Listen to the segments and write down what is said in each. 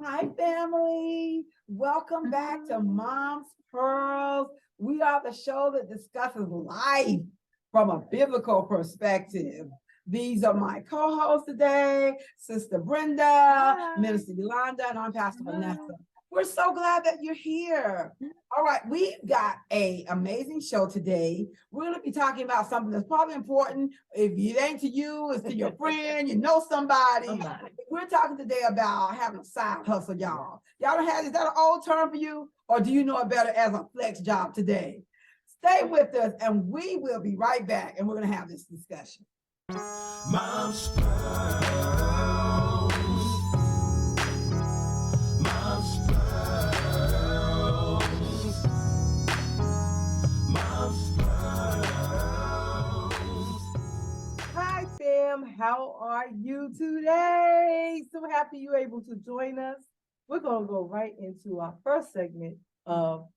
Hi, family. Welcome back to Mom's Pearls. We are the show that discusses life from a biblical perspective. These are my co-hosts today, Sister Brenda, Hi. Minister Yolanda, and I'm Pastor Hi. Vanessa. We're so glad that you're here. All right, we've got an amazing show today. We're going to be talking about something that's probably important. If it ain't to you, it's to your friend, you know somebody. We're talking today about having a side hustle, y'all. Y'all don't have, is that an old term for you? Or do you know it better as a flex job today? Stay with us and we will be right back and we're going to have this discussion. Mom's Pearls. Mom's Pearls. Mom's Pearls. Hi, fam. How are you today? So happy you're able to join us. We're going to go right into our first segment of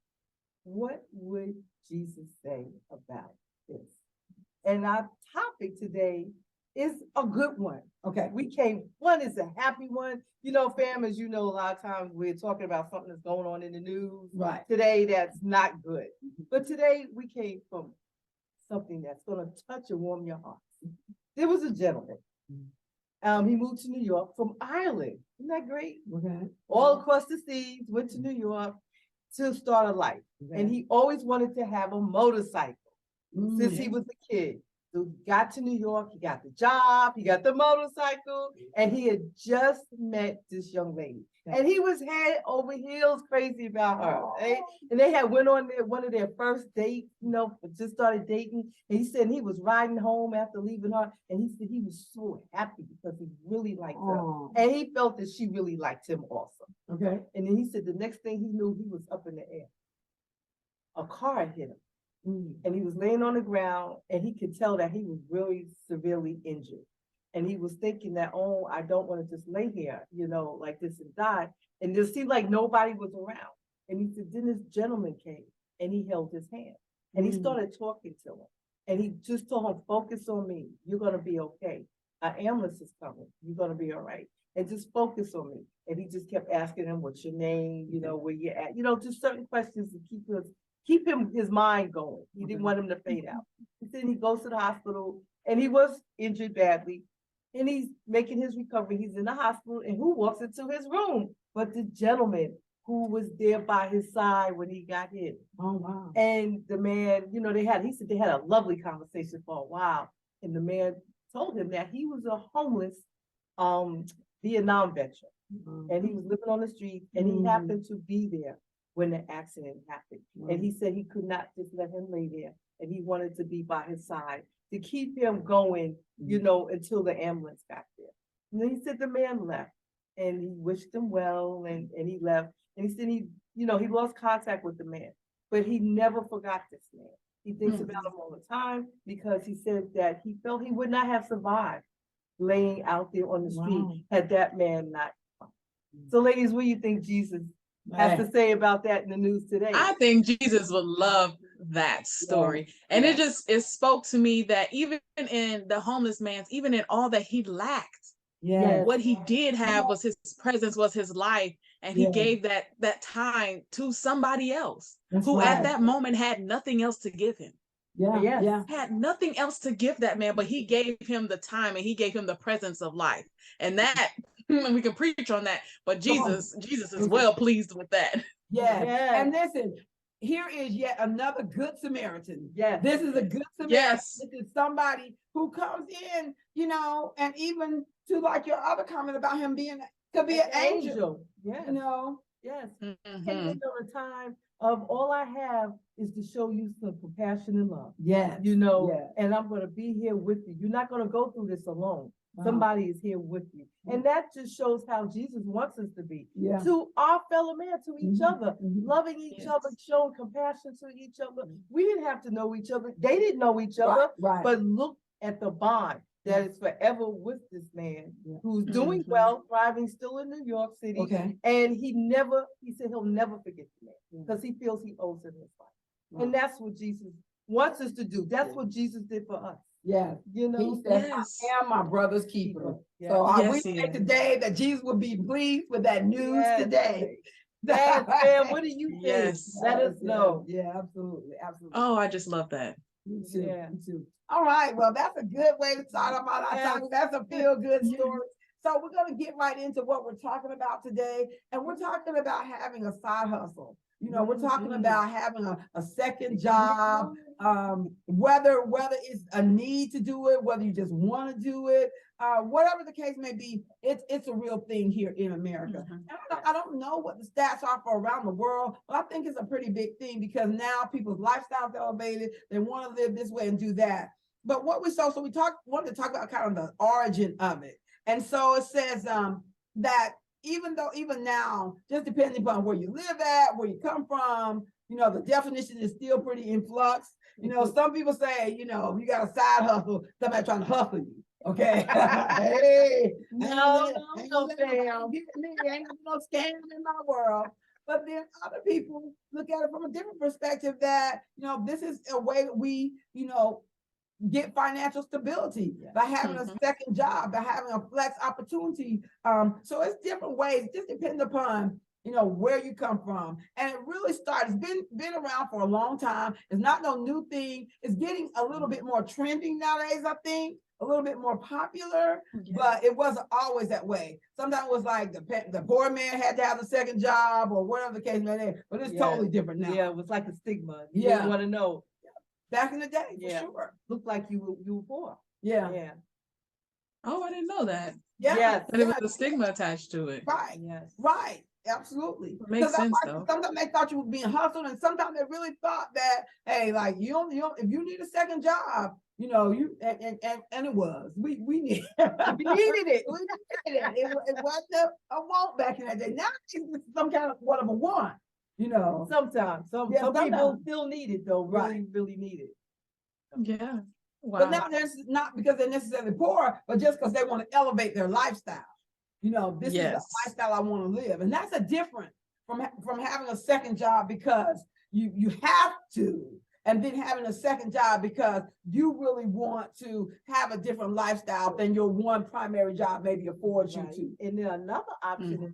what would Jesus say about this? And our topic today is a good one. Okay. One is a happy one. You know, fam, as you know, a lot of times we're talking about something that's going on in the news. Right. Today, that's not good. But today we came from something that's going to touch and warm your heart. There was a gentleman. He moved to New York from Ireland. Isn't that great? Okay. All across the seas, went to New York to start a life. And he always wanted to have a motorcycle since he was a kid. So he got to New York, he got the job, he got the motorcycle, and he had just met this young lady. And he was head over heels crazy about her. And they had went on one of their first dates, just started dating. And he said he was riding home after leaving her. And he said he was so happy because he really liked her. And he felt that she really liked him also. Okay. And then he said the next thing he knew, he was up in the air. A car had hit him. And he was laying on the ground and he could tell that he was really severely injured. And he was thinking that, oh, I don't want to just lay here, like this and die. And it seemed like nobody was around. And he said, then this gentleman came and he held his hand and he started talking to him. And he just told him, focus on me. You're going to be okay. An ambulance is coming. You're going to be all right. And just focus on me. And he just kept asking him, what's your name? Where you're at, just certain questions to keep his mind going. He didn't want him to fade out. Then he goes to the hospital and he was injured badly. And he's making his recovery. He's in the hospital and who walks into his room? But the gentleman who was there by his side when he got hit. Oh, wow. And the man, he said they had a lovely conversation for a while. And the man told him that he was a homeless Vietnam veteran. And he was living on the street and he happened to be there when the accident happened. And he said he could not just let him lay there. And he wanted to be by his side to keep him going, until the ambulance got there. And then he said the man left and he wished him well and he left. And he said he lost contact with the man, but he never forgot this man. He thinks about him all the time because he said that he felt he would not have survived laying out there on the street had that man not come. So ladies, what do you think Jesus has to say about that in the news today? I think Jesus would love that story. And it spoke to me that even in the homeless man's, even in all that he lacked, what he did have was his presence, was his life. And he gave that time to somebody else who at that moment had nothing else to give him. Had nothing else to give that man, but he gave him the time and he gave him the presence of life. And that, we can preach on that, but Jesus is well pleased with that. And listen, here is yet another good Samaritan. This is a good Samaritan. This is somebody who comes in, and even to like your other comment about him could be an angel. And there's a time of all I have is to show you some compassion and love. And I'm going to be here with you. You're not going to go through this alone. Somebody is here with you. And that just shows how Jesus wants us to be to our fellow man, to each other, loving each other, showing compassion to each other. We didn't have to know each other. They didn't know each other, but look at the bond that is forever with this man who's doing well, thriving still in New York City. And he said he'll never forget the man because he feels he owes him his life. And that's what Jesus wants us to do. That's what Jesus did for us. Yes. You know? He says, Yes. I am my brother's keeper. Yeah. So we Yes, he pray is. today that Jesus will be pleased with that news Yes. today. Yes, man, what do you think? Yes. Let us know. Yeah, absolutely, absolutely. Oh, I just love that. Me too, Yeah. me too. All right, well, that's a good way to start about our Yes. topic. That's a feel-good story. So we're gonna get right into what we're talking about today. And we're talking about having a side hustle. You know, we're talking Mhm. about having a second job, whether it's a need to do it, whether you just want to do it, whatever the case may be, it's a real thing here in America. Mhm. And I don't know what the stats are for around the world, but I think it's a pretty big thing because now people's lifestyles elevated. They want to live this way and do that. But what we wanted to talk about kind of the origin of it. And so it says that even now, just depending upon where you live at, where you come from, you know, the definition is still pretty in flux. You know, some people say, you know, you got a side hustle, somebody trying to hustle you. Okay. Hey, No, ain't no, no fam. ain't no scam in my world. But then other people look at it from a different perspective that, you know, this is a way that we, you know, get financial stability by having a second job, by having a flex opportunity. So it's different ways, it just depends upon, you know, where you come from. And it really started, it's been around for a long time. It's not no new thing. It's getting a little bit more trending nowadays, I think, a little bit more popular, but it wasn't always that way. Sometimes it was like the poor man had to have a second job or whatever the case may be, but it's Yeah. totally different now. Yeah, it was like a stigma. You Yeah. didn't want to know. Back in the day, for Yeah. sure. Looked like you were poor. Yeah. Yeah. Oh, I didn't know that. Yeah. Yes. And there was a stigma attached to it. Right. Yes. Right. Absolutely. Makes 'Cause that's sense, why though. sometimes they thought you were being hustled, and sometimes they really thought that, hey, like you don't, if you need a second job, you know, and it was. We needed we needed it. We needed it. It wasn't a want back in that day. Now it's some kind of what of a want, you know. Sometimes. Some Yeah, people sometimes. still need it though. Really, really need it. Yeah. Wow. But now there's not because they're necessarily poor, but just because they want to elevate their lifestyle. You know, this is the Yes. lifestyle I want to live. And that's a different from having a second job because you have to, and then having a second job because you really want to have a different lifestyle than your one primary job maybe affords Right. you And then another option is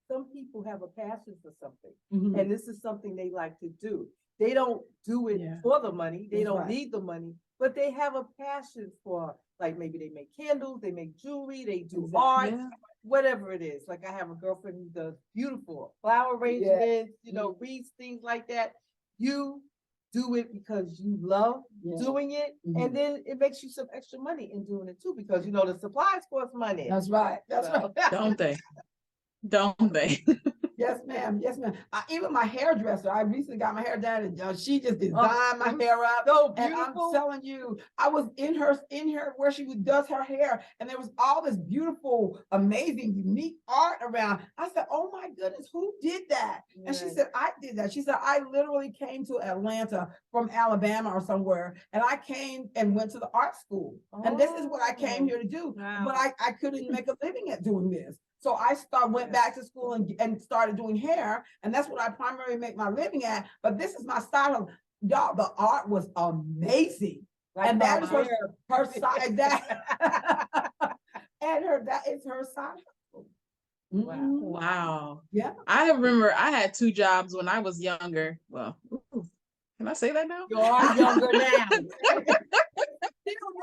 some people have a passion for something. to. Mhm. And this is something they like to do. They don't do it Yeah. for the money. They That's don't right. need the money, but they have a passion for, like maybe they make candles, they make jewelry, they do Exactly. art, Yeah. whatever it is. Like I have a girlfriend who does beautiful flower arrangements, you know, wreaths, things like that. You do it because you love Yeah. doing it, Mhm. and then it makes you some extra money in doing it too, because you know the supplies cost money. That's right. That's So- right. Don't they? Don't they? Yes, ma'am. Yes, ma'am. Even my hairdresser, I recently got my hair done, and she just designed my hair up. So And I'm beautiful. telling you, I was in her where she does her hair, and there was all this beautiful, amazing, unique art around. I said, "Oh my goodness, who did that?" And she Right. said, "I did that." She said, "I literally came to Atlanta from Alabama or somewhere, and I came and went to the art school, and this is what I came Oh, here to do. wow. But I couldn't make a living at doing this." So I went back to school and started doing hair, and that's what I primarily make my living at. But this is my style. Y'all, the art was amazing. Like And that is my her side, that is her side hustle. Wow. Mhm. Wow. Yeah. I remember I had 2 jobs when I was younger. Well, ooh, can I say that now? You are younger now. Still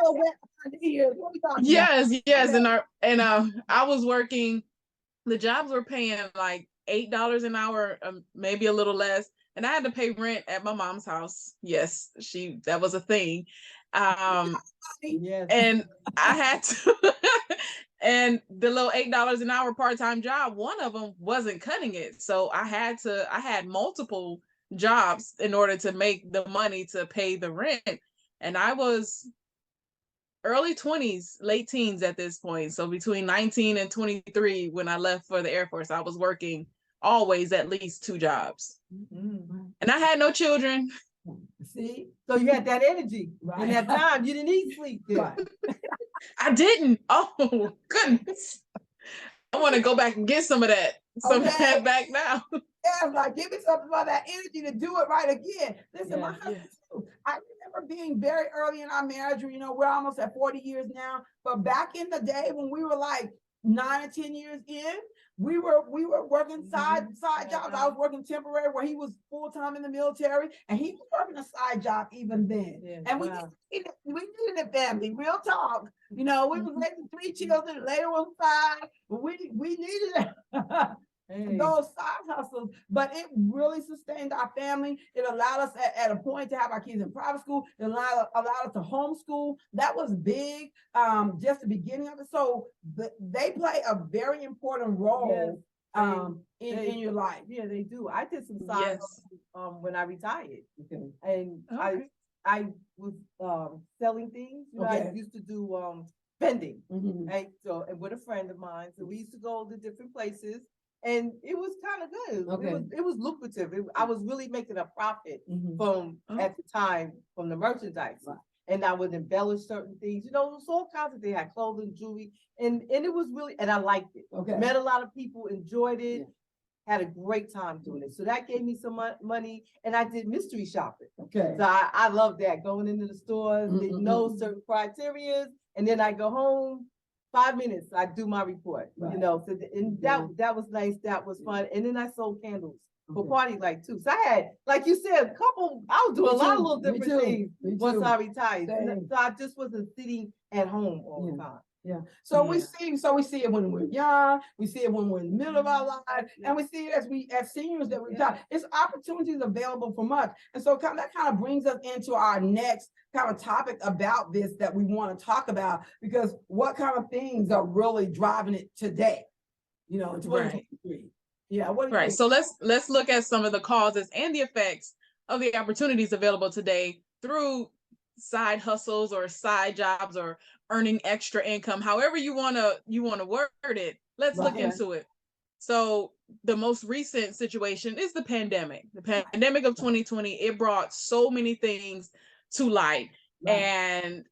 real wet behind the ears. What we talking about? Yes, yes. And I was working, the jobs were paying like $8 an hour, maybe a little less. And I had to pay rent at my mom's house. Yes, that was a thing. Yes. And I had to, and the little $8 an hour part-time job, one of them wasn't cutting it. So I had multiple jobs in order to make the money to pay the rent. And I was early 20s, late teens at this point. So between 19 and 23, when I left for the Air Force, I was working always at least 2 jobs. Mm. And I had no children. See? So you had that energy. Right. In that time, you didn't need sleep. Then. Right. I didn't. Oh, goodness. I want to go back and get some of that. some Okay. back now. Yeah, like give me something about that energy to do it right again. Listen, my Yeah. husband too. I remember being very early in our marriage. You know, we're almost at 40 years now. But back in the day when we were like 9 or 10 years in, we were working side jobs. I was working temporary where he was full-time in the military, and he was working a side job even then. Yeah, And wow. we needed a family, real talk. You know, we was raising 3 children, later was 5, but we needed it. Hey. Those side hustles, but it really sustained our family. It allowed us at a point to have our kids in private school. It allowed us to homeschool. That was big, just the beginning of it. So they play a very important role in your life. Yeah, they do. I did some side Yes. hustles, when I retired, Okay. and Okay. I was selling things. You know, I Okay. used to do vending, Mhm. right? So, and with a friend of mine, so we used to go to different places, and it was kind of good. Okay. It was lucrative. I was really making a profit Mhm. from Oh. at the time from the merchandise. Right. And I would embellish certain things, you know, it was all kinds of things. They had clothing, jewelry, and it was really, and I liked it. Okay. Met a lot of people, enjoyed it, Yeah. had a great time doing it. So that gave me some money, and I did mystery shopping. Okay. So I love that, going into the stores, they know Mhm. certain criteria, and then I go home, 5 minutes, I do my report, you Right. know, so, and Yeah. that was nice, that was fun. And then I sold candles for Okay. party light too. So I had, like you said, I was doing a Me lot of too, little me different too, things me once too. I retired. Same. So I just wasn't sitting at home all the Yeah. time. Yeah. So we Yeah. see it when we're young, we see it when we're in the middle of our life, Yeah. and we see it as seniors that we Yeah. die. It's opportunities available from us. And so that kind of brings us into our next kind of topic about this that we want to talk about, because what kind of things are really driving it today, you know, in Right. 2023. Yeah, what do you Right. think? So let's look at some of the causes and the effects of the opportunities available today through side hustles or side jobs or earning extra income. However you wanna word it. Let's look Right. into it. So the most recent situation is the pandemic. The pandemic of 2020, it brought so many things to light. Right. And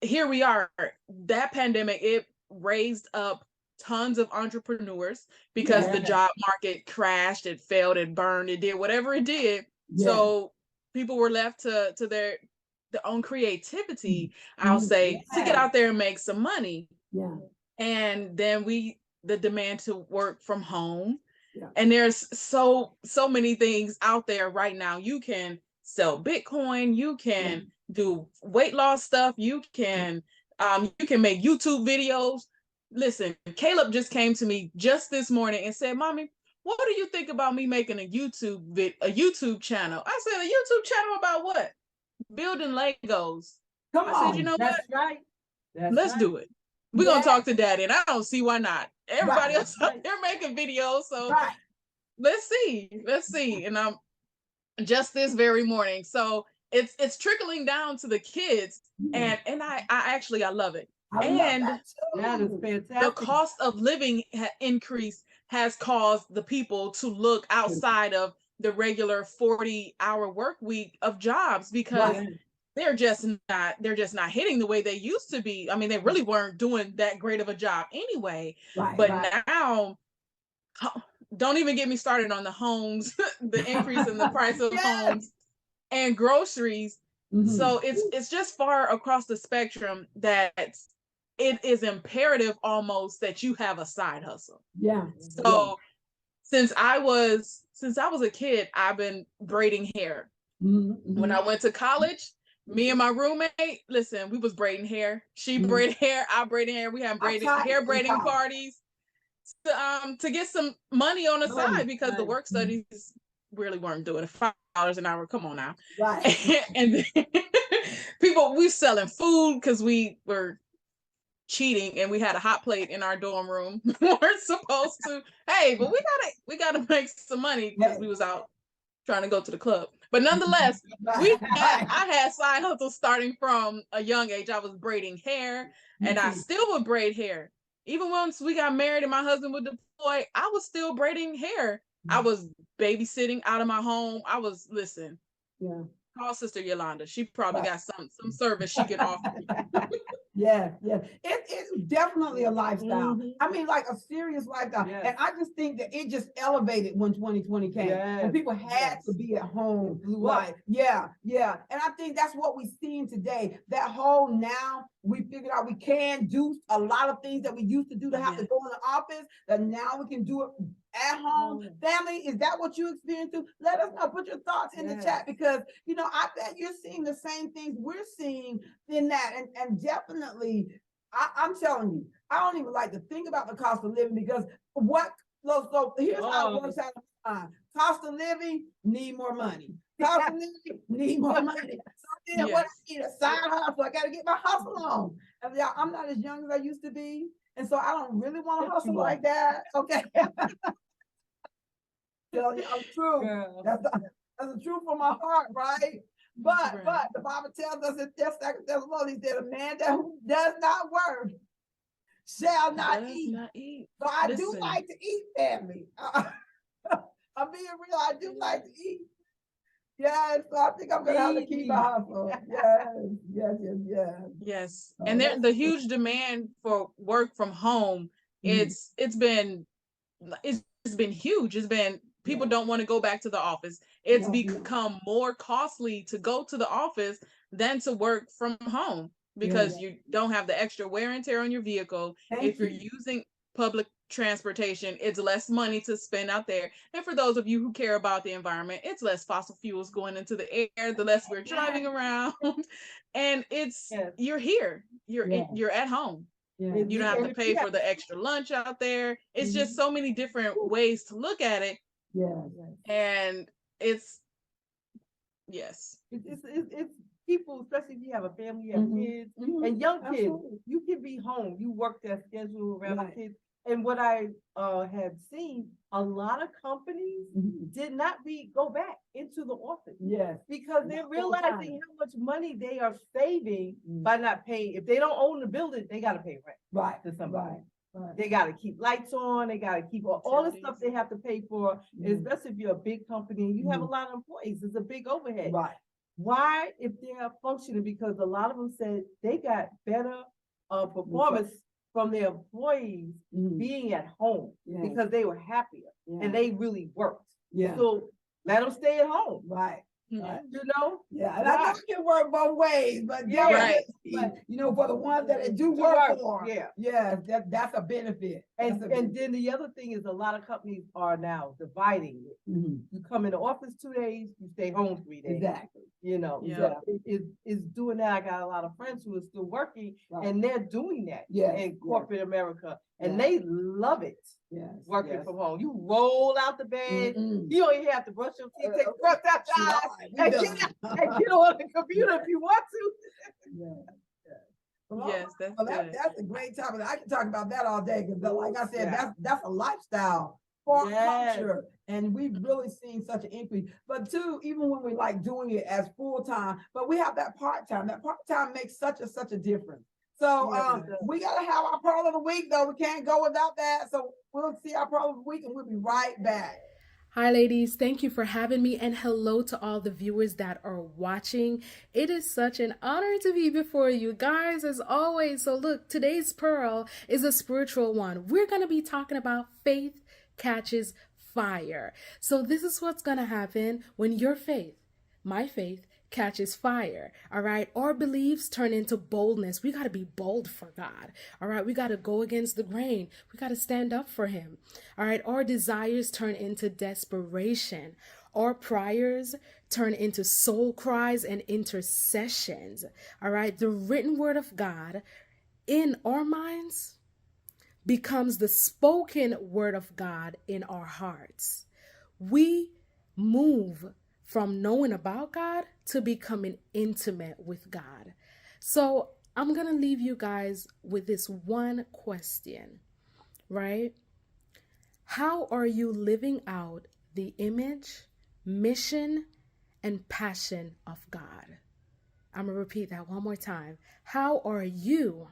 here we are. That pandemic, it raised up tons of entrepreneurs because the Yes. job market crashed, it failed, it burned, it did whatever it did. Yes. So people were left to their own creativity, I'll Mhm. say, to get Yes. out there and make some money. Yeah. And then the demand to work from home. Yeah. And there's so many things out there right now. You can sell Bitcoin, you can do weight loss stuff, you can make YouTube videos. Listen, Caleb just came to me just this morning and said, "Mommy, what do you think about me making a YouTube channel?" I said, "A YouTube channel about what?" "Building Legos." Come I said, "You on. know That's what? right. That's Let's right. do it. We're gonna talk to Daddy, and I don't see why not. Everybody Right. else out there making videos, so Right. let's see. And I'm just this very morning, so it's trickling down to the kids, Mhm. and I love it. I love And that too. That is the fantastic. cost of living increase has caused the people to look outside of the regular 40-hour work week of jobs, because Right. they're just not hitting the way they used to be. I mean, they really weren't doing that great of a job anyway. Right. But Right. now, don't even get me started on the homes, the increase in the price of Yes. homes and groceries. Mhm. So it's just far across the spectrum that it is imperative almost that you have a side hustle. Yeah. So since I was a kid, I've been braiding hair. Mhm. When I went to college, me and my roommate, listen, we was braiding hair. She braided hair, I braided hair. We had hair braiding parties to get some money on the side, because the work studies really weren't doing it. $5 an hour. Come on now. Right. And then we selling food because we were cheating, and we had a hot plate in our dorm room. We weren't supposed to. Hey, but we gotta make some money because we was out trying to go to the club. But nonetheless, I had side hustles starting from a young age. I was braiding hair, and I still would braid hair. Even once we got married and my husband would deploy, I was still braiding hair. I was babysitting out of my home. Listen. Yeah. Call Sister Yolanda. She probably got some service she could offer. Yes, yes. It's definitely a lifestyle. Mhm. I mean, like a serious lifestyle. Yes. And I just think that it just elevated when 2020 came. When Yes, people had to yes. be at home. It blew up. Like, yeah, yeah. And I think that's what we're seeing today. That whole now we figured out we can do a lot of things that we used to do to have to Yeah. go in the office, that now we can do it at home. Family, is that what you experienced too? Let us know. Put your thoughts in the Yes. chat because I bet you're seeing the same things we're seeing in that. And definitely, I'm telling you, I don't even like to think about the cost of living because so here's how it works out. Cost of living, need more money. Cost of living, need more money. So then what I need a side hustle. I gotta get my hustle on. And yeah, I'm not as young as I used to be. And so I don't really want to Yes, hustle you are. like that. Okay. Tell you I'm true. Girl. That's the truth from my heart, right? But Right. the Bible tells us in Thessalonians that a man that does not work shall not Does eat. not eat. So I do Listen. like to eat, family. I'm being real. I do like to eat. Yes, so I think I'm gonna have to keep a hustle. Yes. Yes. Oh, And that's the huge demand for work from home, Mhm. it's been huge. It's been people Yeah. don't want to go back to the office. It's Yeah. become more costly to go to the office than to work from home because you don't have the extra wear and tear on your vehicle. Thank If you're you. using public transportation, it's less money to spend out there. And for those of you who care about the environment, it's less fossil fuels going into the air, the less we're driving around. And it's Yes. you're here. Yeah. You're at home. Yeah. And You don't have and to if pay you have- for the extra lunch out there. It's Mhm. just so many different ways to look at it. Yeah. And it's yes. It's people, especially if you have a family, you have Mhm. kids, Mhm. and young kids, Absolutely. you can be home, you work that schedule around Right. the kids. And what I had seen, a lot of companies Mhm. did not go back into the office Yes. because they're Not full time. realizing how much money they are saving Mm. by not paying. If they don't own the building, they gotta pay rent Right. to somebody. Right. They gotta keep lights on, they gotta keep all the Utilities. stuff they have to pay for, Mhm. especially if you're a big company and you have a Mhm. lot of employees, it's a big overhead. Right. Why, if they are functioning, because a lot of them said they got better performance from their employees Mhm. being at home Yeah. because they were happier Yeah. and they really worked. Yeah. So let them stay at home, Right. Mhm. you know? Yeah, and I know Right. it can work both ways, but Yeah. Right. definitely, for the ones that it do To work work, for, yeah. that's a benefit. And That's a and benefit. then the other thing is a lot of companies are now dividing it. Mhm. You come in the office 2 days, you stay home 3 days. Exactly. Yeah. So it's doing that. I got a lot of friends who are still working Right. and they're doing that Yes, in yes. corporate America and Yes. they love it Yes. working yes. from home. You roll out the bed, Mhm. you don't even have to brush your teeth, take the brush out your eyes Right, we and done. get on the computer if you want to. Yeah. Well, Yes, that's well, good. that's a great topic. I can talk about that all day because, like I said, Yeah. that's a lifestyle for our Yes. culture, and we've really seen such an increase. But too, even when we like doing it as full time, but we have that part time. That part time makes such a difference. So Yeah, it does. we gotta have our pearl of the week, though. We can't go without that. So we'll see our pearl of the week, and we'll be right back. Hi, ladies. Thank you for having me, and hello to all the viewers that are watching. It is such an honor to be before you guys, as always. So, look, today's pearl is a spiritual one. We're going to be talking about faith catches fire. So, this is what's going to happen when your faith, my faith, catches fire. All right. Our beliefs turn into boldness. We got to be bold for God. All right. We got to go against the grain. We got to stand up for him. All right. Our desires turn into desperation. Our prayers turn into soul cries and intercessions. All right. The written word of God in our minds becomes the spoken word of God in our hearts. We move from knowing about God to becoming intimate with God. So I'm going to leave you guys with this one question, right? How are you living out the image, mission, and passion of God? I'm going to repeat that one more time. How are you?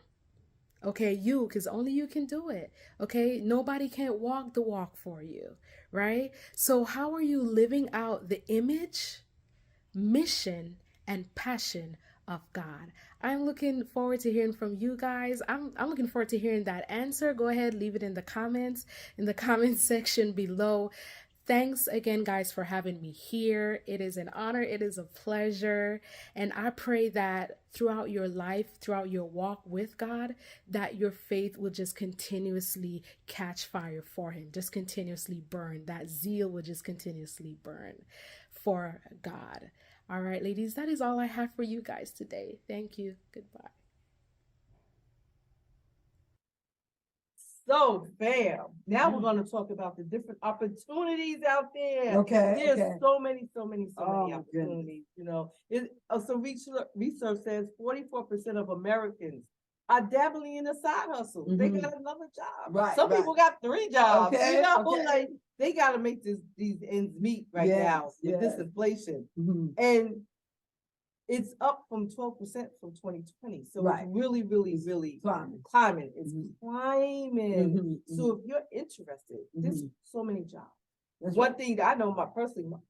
Okay, you, because only you can do it. Okay, nobody can walk the walk for you, right? So how are you living out the image, mission, and passion of God? I'm looking forward to hearing from you guys. I'm looking forward to hearing that answer. Go ahead, leave it in the comments, section below. Thanks again, guys, for having me here. It is an honor. It is a pleasure. And I pray that throughout your life, throughout your walk with God, that your faith will just continuously catch fire for Him, just continuously burn. That zeal will just continuously burn for God. All right, ladies, that is all I have for you guys today. Thank you. Goodbye. So, bam. Now we're going to talk about the different opportunities out there. Okay, There's okay. so many Oh, my opportunities. You know, some research says 44% of Americans are dabbling in a side hustle. They got another job. Right, Some people got 3 jobs. Okay, You know, okay. like they got to make these ends meet right now with this yes. inflation. Mhm. And it's up from 12% from 2020. So Right. it's really, really, really Climbing. climbing. It's Mhm. climbing. Mhm, So if you're interested, there's so many jobs. That's One right. thing that I know,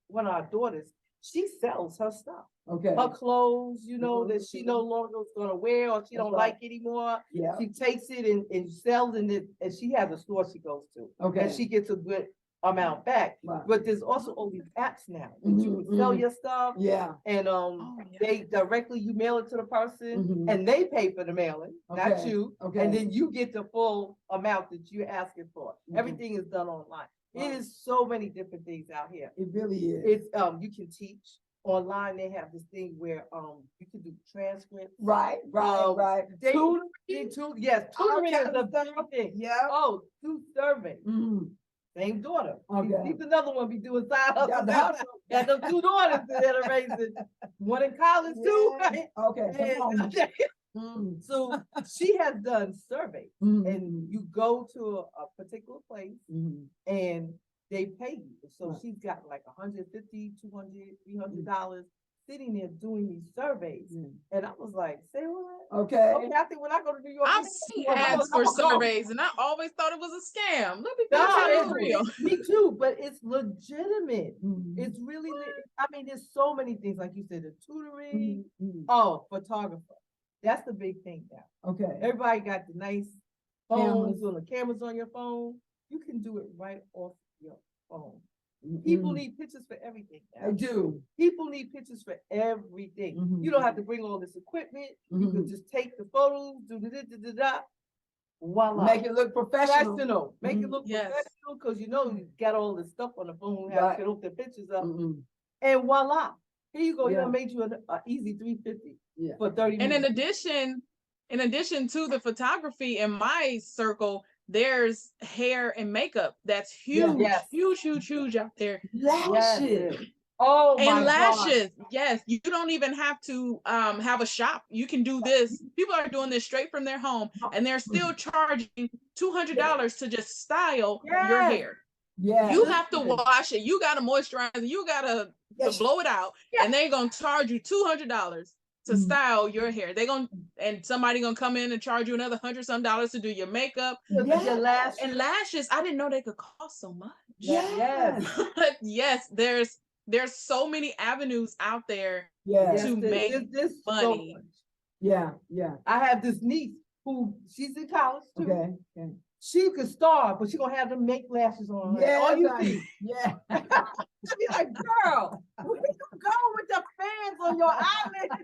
one of our daughters, she sells her stuff, Okay. her clothes, you know, that she no longer is gonna wear or she That's don't right. like anymore. Yeah. She takes it and sells it, and she has a store she goes to. Okay. And she gets a good amount back. Right. But there's also all these apps now that you can sell your stuff. Yeah. And yeah. they directly you mail it to the person Mhm. and they pay for the mailing, not Okay, you. okay. And then you get the full amount that you're asking for. Mhm. Everything is done online. Wow. It is so many different things out here. It really is. It's you can teach online. They have this thing where you can do transcripts. Right, right. Tutoring, yes, tutoring is kinds a of stuff. big thing. Yeah. Oh, do survey. Mhm. Same daughter. Okay. She's another one be doing side Yeah, hustle. the hustle. Got them 2 daughters that are raising. One in college too, Yeah. right? Okay. Come on. And Mm. so she has done surveys, Mhm. and you go to a particular place Mhm. and they pay you. So Right. she's got like $150, $200, $300 sitting there doing these surveys. Mm. And I was like, say what? Okay. Okay, I think when I go to New York, I've seen ads for surveys, and I always thought it was a scam. Let me No, find out it's it's real. Me too, but it's legitimate. Mhm. It's really, I mean, there's so many things, like you said, the tutoring. Mhm. Oh, photographer. That's the big thing now. Okay. Everybody got the nice Cameras. phones on the cameras on your phone. You can do it right off your phone. Mhm. People need pictures for everything now. They do. People need pictures for everything. Mhm. You don't have to bring all this equipment. You can Mhm. just take the photos, do da. Voila. Make it look professional. Make it Mhm. look Yes. professional, because you know you got all this stuff on the phone, how Right. you can hook the pictures up. Mhm. And voila. Here you go. Yeah. You made you an easy 350 Yeah. for 30 And minutes. in addition to the photography in my circle, there's hair and makeup that's huge, Yes. huge out there. Lashes. Oh And my lashes, God. yes, you don't even have to have a shop. You can do this. People are doing this straight from their home, and they're still charging $200 to just style your Yes. hair. Yeah. You have to Listen. wash it. You got to moisturize it. You got to Yes. blow it out, and they're gonna charge you $200 to Mhm. style your hair. And somebody gonna come in and charge you another $100 to do your makeup Your Yes. lashes. and lashes. I didn't know they could cost so much. Yes. But yes, there's so many avenues out there. Yes. to make this so money. much. Yeah. Yeah. I have this niece who she's in college too. Okay. Okay. She could starve, but she gonna have them make lashes on her. Yeah. All you honey. see. Yeah. She be like, girl, where you go with the fans on your eyelids?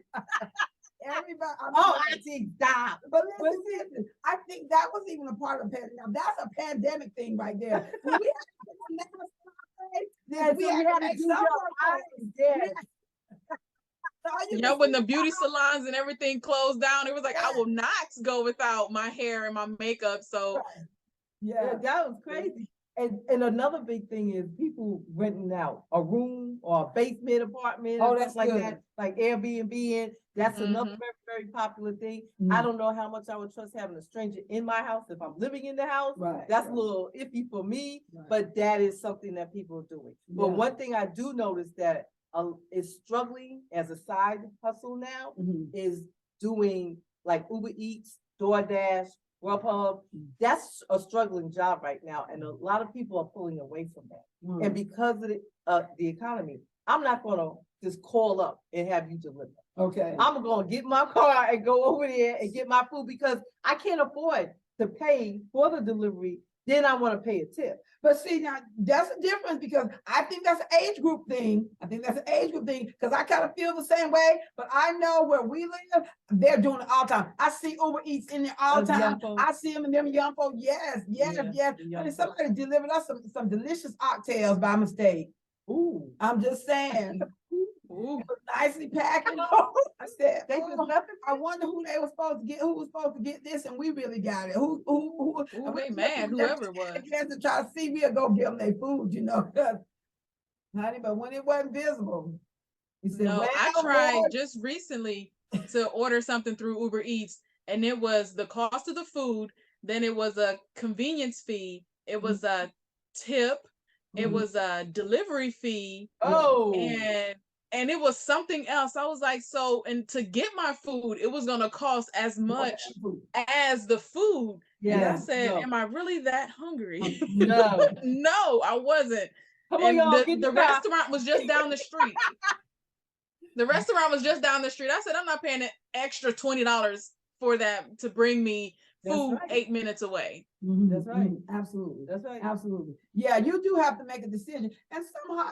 Everybody. Oh, auntie, stop. But listen, I think that was even a part of the pandemic. Now, that's a pandemic thing right there. When we had to put masks on, Yeah, we so had you to had to make do some your sort of- eyes. Yes. So you Yeah, can when see the beauty how- salons and everything closed down, it was like I will not go without my hair and my makeup. So Yeah, Yeah. that was crazy. And another big thing is people renting out a room or a basement apartment Oh, and that's stuff like good. that, like Airbnb. That's another Mhm. very, very popular thing. Mhm. I don't know how much I would trust having a stranger in my house if I'm living in the house. Right. That's right. a little iffy for me, Right. but that is something that people are doing. But Yeah. one thing I do notice that is struggling as a side hustle now Mhm. is doing like Uber Eats, DoorDash, Grubhub. That's a struggling job right now, and a lot of people are pulling away from that. Mm. And because of the economy, I'm not gonna just call up and have you deliver. Okay. I'm gonna get my car and go over there and get my food because I can't afford to pay for the delivery. Then I want to pay a tip. But see, now that's a difference because I think that's an age group thing. I think that's an age group thing because I kind of feel the same way. But I know where we live, they're doing it all the time. I see Uber Eats in there all the Those young time. folks. I see them in them young folks. Yes, yes, Yeah, yes. the young I mean, folks. somebody delivered us some delicious oxtails by mistake. Ooh. I'm just saying. Ooh. It was nicely packaged. I said, They "Oh, just left it. I wonder who they were supposed to get, who was supposed to get this, and we really got it. Who, Ooh, and we they just mad, looked at whoever it was. the to try to see, we'll go give them their food, you know, 'cause, honey, but when it wasn't visible, he said, No, well, I tried Lord, just recently to order something through Uber Eats, and it was the cost of the food, then it was a convenience fee, it was a tip, it Mhm. was a delivery fee, Oh. and it was something else. I was like, so, and to get my food, it was gonna cost as much as the food. And I Yeah. said, No. am I really that hungry? No. No, I wasn't. Come on, And y'all. the, Get the the car. restaurant was just down the street. The restaurant was just down the street. I said, I'm not paying an extra $20 for that to bring me That's food right. 8 minutes away. Mhm, That's right. mhm, absolutely. That's right. Absolutely. Yeah, you do have to make a decision. And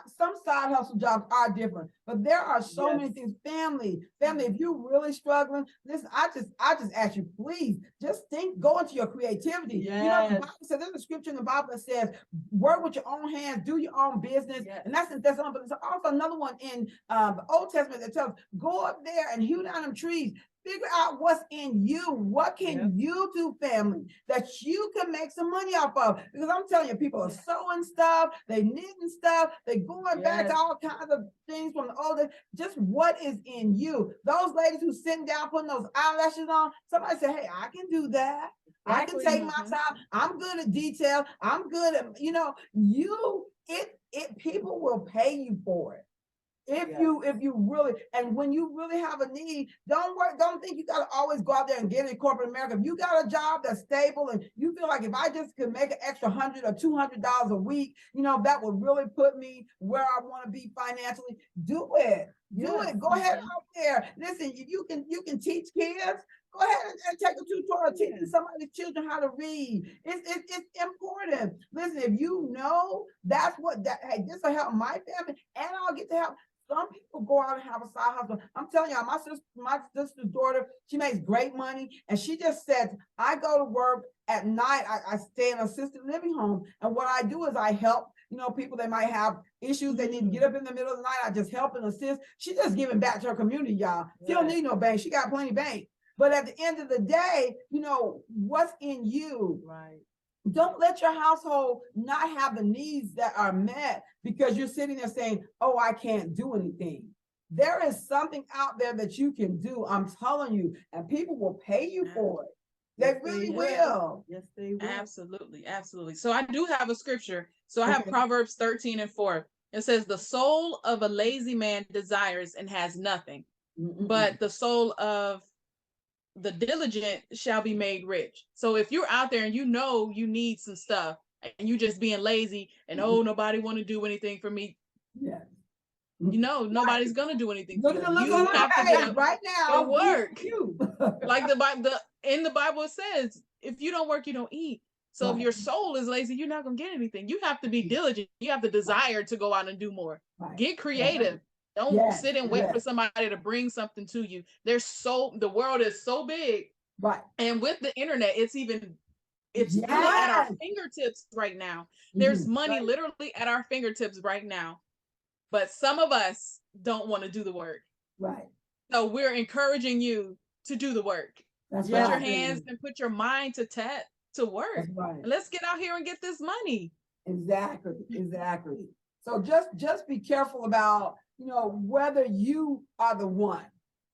some side hustle jobs are different, but there are so many Yes. things. Family, if you're really struggling, listen, I just ask you, please just go into your creativity. You know, the Yes. Bible says there's a scripture in the Bible that says, work with your own hands, do your own business. Yes. And that's on, but there's also another one in the Old Testament that tells, go up there and hew down them trees. Figure out what's in you. What can Yep. you do, family, that you can make some money off of? Because I'm telling you, people are sewing stuff, they knitting stuff, they going back to Yes. all kinds of things from the older. Just what is in you? Those ladies who sitting down putting those eyelashes on, somebody say, hey, I can do that. I can Exactly. take my time. I'm good at detail. I'm good at, people will pay you for it. If you really, and when you really have a need, don't think you gotta always go out there and get it in corporate America. If you got a job that's stable and you feel like if I just could make an extra $100 or $200 a week, that would really put me where I want to be financially, do it. Do Yes. it. Go ahead out there. Listen, if you can teach kids, go ahead and take a tutorial teaching somebody's children how to read. It's important. Listen, if you know hey, this will help my family and I'll get to help. Some people go out and have a side hustle. I'm telling y'all, my sister's daughter, she makes great money. And she just said, I go to work at night. I stay in an assisted living home. And what I do is I help, people that might have issues. They need to get up in the middle of the night. I just help and assist. She just giving back to her community, y'all. She don't need no bank. She got plenty of bank. But at the end of the day, what's in you? Right. Don't let your household not have the needs that are met because you're sitting there saying, oh, I can't do anything. There is something out there that you can do. I'm telling you, and people will pay you for it. They Yes, really they will. Yes, they will. Absolutely, absolutely. So I do have a scripture. So I have Okay. Proverbs 13:4. It says, the soul of a lazy man desires and has nothing, but the soul of the diligent shall be made rich. So if you're out there and you need some stuff and you just being lazy and nobody want to do anything for me, Yeah. nobody's gonna do anything for Look you. at the You have to get up right now. and work. You. Like in the Bible it says, if you don't work, you don't eat. So if Right. your soul is lazy, you're not gonna get anything. You have to be diligent. You have the desire to go out and do more. Right. Get creative. Don't Yes, sit and wait yes. for somebody to bring something to you. The world is so big, Right. and with the internet, it's really at our Yes. fingertips right now. There's money Right. literally at our fingertips right now, but some of us don't want to do the work. Right. So we're encouraging you to do the work. That's Put your right. hands and put your mind to work. That's right. And let's get out here and get this money. Exactly. So just be careful about, whether you are the one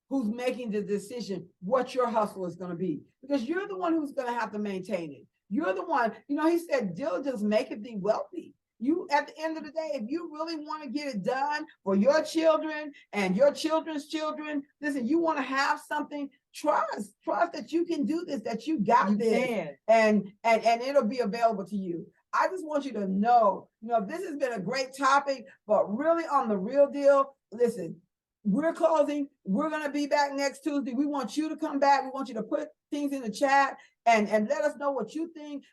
who's making the decision what your hustle is going to be, because you're the one who's going to have to maintain it. You're the one, he said, diligence maketh thee wealthy. You, at the end of the day, if you really want to get it done for your children and your children's children, listen, you want to have something, trust that you can do this, that you got You this, can. and it'll be available to you. I just want you to know, this has been a great topic, but really on the real deal, listen, we're closing. We're going to be back next Tuesday. We want you to come back. We want you to put things in the chat and let us know what you think.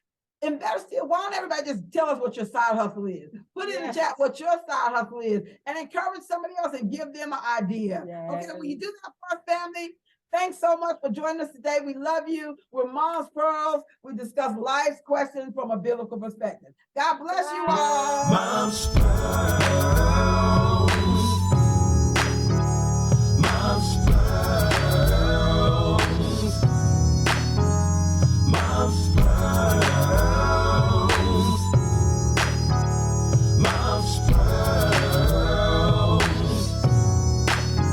And better still, why don't everybody just tell us what your side hustle is? Put in the chat what your side hustle is and encourage somebody else and give them an idea. Okay, when you do that for our family, thanks so much for joining us today. We love you. We're Mom's Pearls. We discuss life's questions from a biblical perspective. God bless you all. Mom's Pearls.